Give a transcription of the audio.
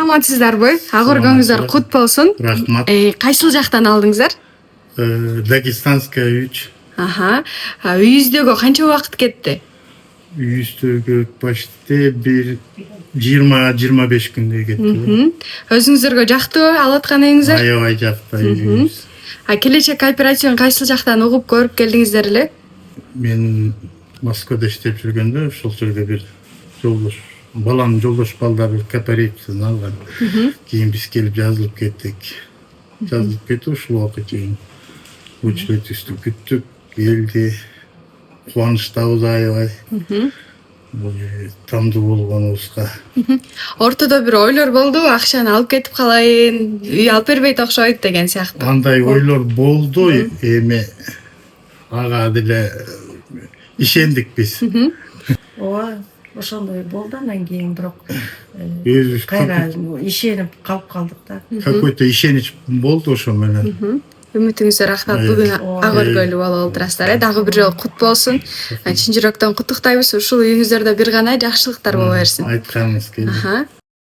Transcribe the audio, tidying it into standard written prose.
Саламатсыздарбы? Агыргыңыздар кут болсун. Рахмат. Кайсыл жактан алдыңыздар? Дагестанская 3. Аха. Үйүздөгө канча убакыт кетти? Үйүздөгө почти 20-25 күндей кетти. Өзүңүздөргө жактыбы алып аткан үйүңүздөр? Аябай жакты үйүбүз. Келечек кооперативин кайсыл жактан угуп көрүп келдиңиздер эле? Мен Москвада иштеп жүргөндө ошол жерде бир жолдош, баланын жолдош балдары кооперативден алган. Кийин биз келип жазылып кеттик. Жазылып кетип ушул убакытка чейин учредительство күттүк, келди. Кубанычтабыз аябай. Тамдуу болгонубузга. Ортодо бир ойлор болдубу? Акчаны алып кетип калайын, үй алып бербейт окшойт деген сыяктуу. Андай ойлор болду, эми ага деле ишендик биз. Ооба, ошондой болду анан кийин бирок Өзүбүз кайра ишенип калып калдык да. какой-то ишенич болду ошо менен. Үмүтүңүздөр актап бүгүн ак өргөлүү болуп отурасыздар. Дагы бир жолу кут болсун. Чын жүрөктөн куттуктайбыз. Ушул үйүңүздөрдө бир гана жакшылыктар боло берсин. Айтканыңыз келди.